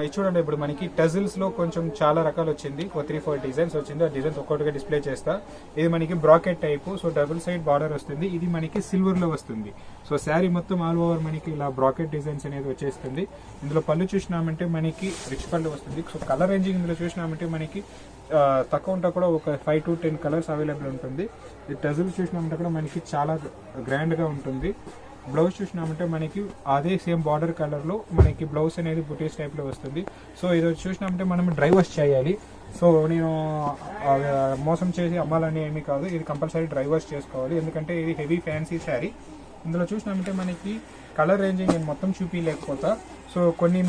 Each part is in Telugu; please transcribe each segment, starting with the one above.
ఇది చూడండి, ఇప్పుడు మనకి టజిల్స్ లో కొంచెం చాలా రకాలు వచ్చింది, 3-4 డిజైన్స్ వచ్చింది. ఆ డిజైన్స్ ఒక్కొక్కటిగా డిస్ప్లే చేస్తా. ఇది మనకి bracket type, so double side border వస్తుంది. ఇది మనకి సిల్వర్ లో వస్తుంది. సో శారీ మొత్తం ఆల్ ఓవర్ మనకి ఇలా బ్రాకెట్ డిజైన్స్ అనేది వచ్చేస్తుంది. ఇందులో పళ్ళు చూసినామంటే మనకి రిచ్ పళ్ళు వస్తుంది. సో కలర్ రేంజింగ్ ఇందులో చూసినామంటే మనకి తక్కువ ఉంటా కూడా ఒక 5 to 10 కలర్స్ అవైలబుల్ ఉంటుంది. ఈ టజిల్స్ చూసినామంటే కూడా మనకి చాలా గ్రాండ్ గా ఉంటుంది. బ్లౌజ్ చూసినామంటే మనకి అదే సేమ్ బార్డర్ కలర్ లో మనకి బ్లౌజ్ అనేది బుటీస్ టైప్ లో వస్తుంది. సో ఇది చూసినామంటే మనం డ్రై వాష్ చేయాలి. సో నేను మోసం చేసి అమ్మాలని ఏమీ కాదు, ఇది కంపల్సరీ డ్రై వాష్ చేసుకోవాలి, ఎందుకంటే ఇది హెవీ ఫ్యాన్సీ శారీ. ఇందులో చూసినామంటే మనకి కలర్ రేంజింగ్ నేను మొత్తం చూపించలేకపోతా. సో కొన్ని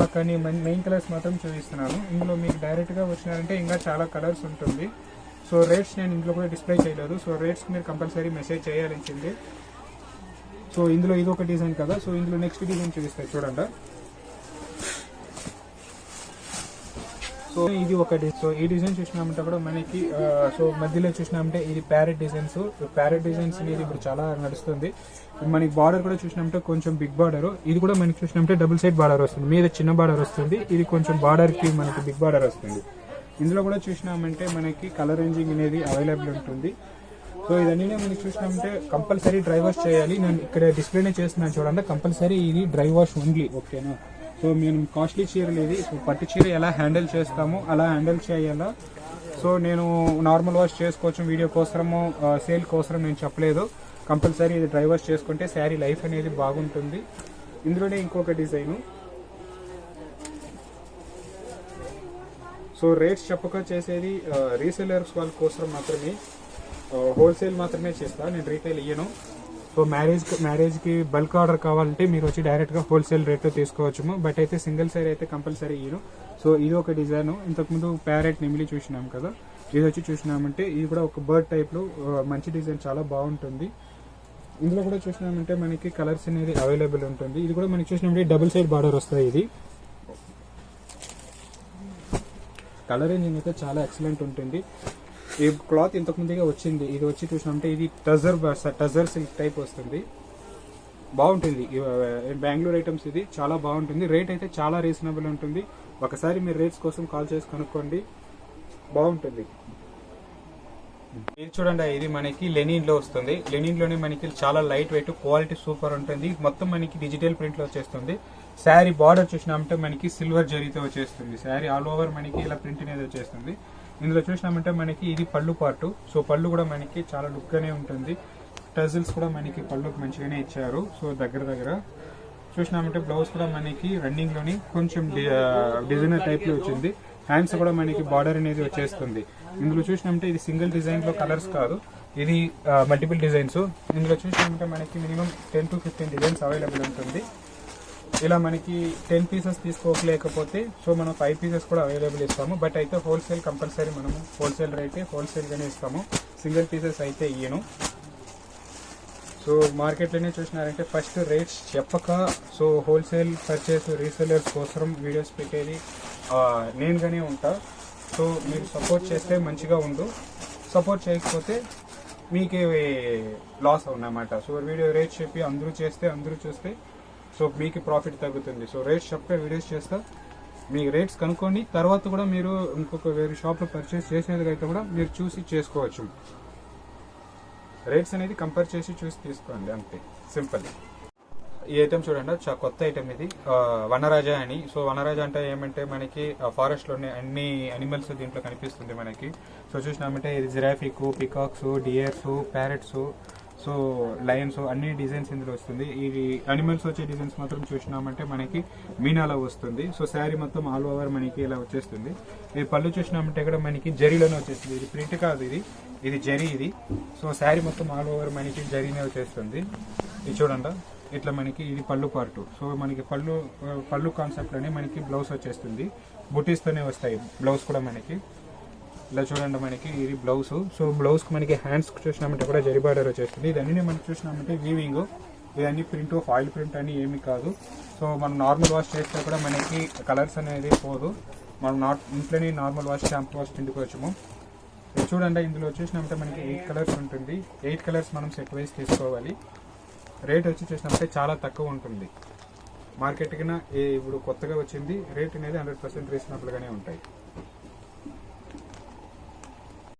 మెయిన్ కలర్స్ మాత్రం చూపిస్తున్నాను. ఇందులో మీకు డైరెక్ట్ గా వచ్చినారంటే ఇంకా చాలా కలర్స్ ఉంటుంది. సో రేట్స్ నేను ఇందులో కూడా డిస్ప్లే చేయలేదు. సో రేట్స్ మీరు కంపల్సరీ మెసేజ్ చేయాల్సింది. సో ఇందులో ఇది ఒక డిజైన్ కదా. సో ఇందులో నెక్స్ట్ డిజైన్ చూపిస్తాయి చూడండి. సో ఇది ఒక డిజైన్. సో ఈ డిజైన్ చూసినామంటే కూడా మనకి సో మధ్యలో చూసినామంటే ఇది ప్యారెట్ డిజైన్స్. ప్యారెట్ డిజైన్స్ అనేది ఇప్పుడు చాలా నడుస్తుంది. మనకి బార్డర్ కూడా చూసినామంటే కొంచెం బిగ్ బార్డర్. ఇది కూడా మనకి చూసినామంటే డబుల్ సైడ్ బార్డర్ వస్తుంది, మీద చిన్న బార్డర్ వస్తుంది. ఇది కొంచెం బార్డర్ కి మనకి బిగ్ బార్డర్ వస్తుంది. ఇందులో కూడా చూసినామంటే మనకి కలర్ రేంజింగ్ అనేది అవైలబుల్ ఉంటుంది. సో ఇదన్నీ మనకి చూసినామంటే కంపల్సరీ డ్రై వాష్ చేయాలి. నేను ఇక్కడ డిస్ప్లేనే చేస్తున్నాను చూడండి, కంపల్సరీ ఇది డ్రై వాష్ ఓన్లీ, ఓకేనా. సో మేము కాస్ట్లీ చీరలు ఇది. సో పట్టు చీర ఎలా హ్యాండిల్ చేస్తామో అలా హ్యాండిల్ చేయాలా. సో నేను నార్మల్ వాష్ చేసుకోవచ్చు, వీడియో కోసము సేల్ కోసం నేను చెప్పలేదు. కంపల్సరీ ఇది డ్రై వాష్ చేసుకుంటే శారీ లైఫ్ అనేది బాగుంటుంది. ఇందులోనే ఇంకొక డిజైను. సో రేట్స్ చెప్పక చేసేది రీసెలర్స్ వాళ్ళ కోసం మాత్రమే, హోల్సేల్ మాత్రమే చేస్తా, నేను రీటైల్ ఇయ్యను. సో మ్యారేజ్కి బల్క్ ఆర్డర్ కావాలంటే మీరు వచ్చి డైరెక్ట్గా హోల్సేల్ రేట్లో తీసుకోవచ్చు. బట్ అయితే సింగిల్ సైడ్ అయితే కంపల్సరీ ఇయ్యను. సో ఇది ఒక డిజైన్. ఇంతకుముందు ప్యారెట్ నెమిలి చూసినాం కదా, ఇది వచ్చి చూసినామంటే ఇది కూడా ఒక బర్డ్ టైప్లో మంచి డిజైన్, చాలా బాగుంటుంది. ఇందులో కూడా చూసినామంటే మనకి కలర్స్ అనేది అవైలబుల్ ఉంటుంది. ఇది కూడా మనకి చూసినామంటే డబుల్ సైడ్ బార్డర్ వస్తాయి. ఇది కలర్ రేంజింగ్ అయితే చాలా ఎక్సలెంట్ ఉంటుంది. ఈ క్లాత్ ఇంతకు ముందుగా వచ్చింది, ఇది వచ్చి చూసినామంటే ఇది టజర్ సిల్క్ టైప్ వస్తుంది, బాగుంటుంది. బెంగళూరు ఐటమ్స్ ఇది చాలా బాగుంటుంది. రేట్ అయితే చాలా రీజనబుల్ ఉంటుంది. ఒకసారి మీరు రేట్స్ కోసం కాల్ చేసి కనుక్కోండి, బాగుంటుంది. ఇది చూడండి, ఇది మనకి లెనిన్ లో వస్తుంది. లెనిన్ లోనే మనకి చాలా లైట్ వెయిట్, క్వాలిటీ సూపర్ ఉంటుంది. మొత్తం మనకి డిజిటల్ ప్రింట్ లో వచ్చేస్తుంది. శారీ బార్డర్ చూసినామంటే మనకి సిల్వర్ జరీతో వచ్చేస్తుంది. శారీ ఆల్ ఓవర్ మనకి ఇలా ప్రింట్ అనేది వచ్చేస్తుంది. ఇందులో చూసినామంటే మనకి ఇది పళ్ళు పార్టు. సో పళ్ళు కూడా మనకి చాలా లుక్ గానే ఉంటుంది. టజిల్స్ కూడా మనకి పళ్ళుకి మంచిగానే ఇచ్చారు. సో దగ్గర చూసినామంటే బ్లౌజ్ కూడా మనకి రన్నింగ్ లోని కొంచెం డిజైనర్ టైప్ లో వచ్చింది. హ్యాండ్స్ కూడా మనకి బార్డర్ అనేది వచ్చేస్తుంది. ఇందులో చూసినామంటే ఇది సింగిల్ డిజైన్ లో కలర్స్ కాదు, ఇది మల్టిపుల్ డిజైన్స్. ఇందులో చూసినామంటే మనకి మినిమం 10 to 15 డిజైన్స్ అవైలబుల్ ఉంటుంది. ఇలా మనకి 10 పీసెస్ తీసుకోలేకపోతే సో మనం 5 పీసెస్ కూడా అవైలబుల్ ఇస్తాము. బట్ అయితే హోల్సేల్ కంపల్సరీ మనము హోల్సేల్ రేటే హోల్సేల్గానే ఇస్తాము, సింగిల్ పీసెస్ అయితే ఇయ్యను. సో మార్కెట్లోనే చూసినారంటే ఫస్ట్ రేట్స్ చెప్పక సో హోల్సేల్ పర్చేస్ రీసెలర్స్ కోసం వీడియోస్ పెట్టేది నేనుగానే ఉంటా. సో మీరు సపోర్ట్ చేస్తే మంచిగా ఉండు, సపోర్ట్ చేయకపోతే మీకే లాస్ అవునమాట. సో వీడియో రేట్స్ చెప్పి అందరూ చూస్తే సో మీకు ప్రాఫిట్ తగ్గుతుంది. సో రేట్స్ చెప్పే వీడియోస్ చేస్తా, మీకు రేట్స్ కనుక్కోండి. తర్వాత కూడా మీరు ఇంకొక వేరే షాప్లో పర్చేస్ చేసేదైతే కూడా మీరు చూసి చేసుకోవచ్చు. రేట్స్ అనేది కంపేర్ చేసి చూసి తీసుకోండి, అంతే సింపుల్. ఈ ఐటమ్ చూడండి, కొత్త ఐటమ్ ఇది, వనరాజా అని. సో వనరాజా అంటే ఏమంటే మనకి ఫారెస్ట్ లోనే అన్ని అనిమల్స్ దీంట్లో కనిపిస్తుంది మనకి. సో చూసినామంటే ఇది జిరాఫీకు, peacocks, deers, parrots, so lions అన్ని డిజైన్స్ ఇందులో వస్తుంది. ఈ అనిమల్స్ వచ్చే డిజైన్స్ మాత్రం చూసినామంటే మనకి మీనాలో వస్తుంది. సో శారీ మొత్తం ఆల్ ఓవర్ మనకి ఇలా వచ్చేస్తుంది. ఇది పళ్ళు చూసినామంటే ఇక్కడ మనకి జరీలోనే వచ్చేస్తుంది. ఇది ప్రింట్ కాదు, ఇది జరీ ఇది. సో శారీ మొత్తం ఆల్ ఓవర్ మనకి జరీనే వచ్చేస్తుంది. ఇది చూడండి, ఇట్లా మనకి ఇది పళ్ళు పార్టు. సో మనకి పళ్ళు కాన్సెప్ట్ లోనే మనకి బ్లౌజ్ వచ్చేస్తుంది, బుటీస్తోనే వస్తాయి బ్లౌజ్ కూడా మనకి. ఇలా చూడండి, మనకి ఇది బ్లౌజ్. సో బ్లౌజ్ కి మనకి హ్యాండ్స్ చూసినామంటే కూడా జరీ బార్డర్ వచ్చేస్తుంది. ఇదన్నీ మనం చూసినామంటే వీవింగ్. ఇవన్నీ ప్రింట్ ఆఫ్ ఆయిల్ ప్రింట్ అని ఏమి కాదు. సో మనం నార్మల్ వాష్ చేస్తే కూడా మనకి కలర్స్ అనేది పోదు. మనం ఇంట్లోనే నార్మల్ వాష్ షాంపూ వాష్ పిండుకోవచ్చుము. ఇది చూడండి, ఇందులో వచ్చేసినట్టే మనకి 8 కలర్స్ ఉంటుంది. 8 కలర్స్ మనం సెట్ వైజ్ తీసుకోవాలి. రేట్ వచ్చి చూసినట్టే చాలా తక్కువ ఉంటుంది. మార్కెట్ కన్నా ఇప్పుడు కొత్తగా వచ్చింది, రేట్ అనేది 100% రీజనబుల్గానే ఉంటాయి.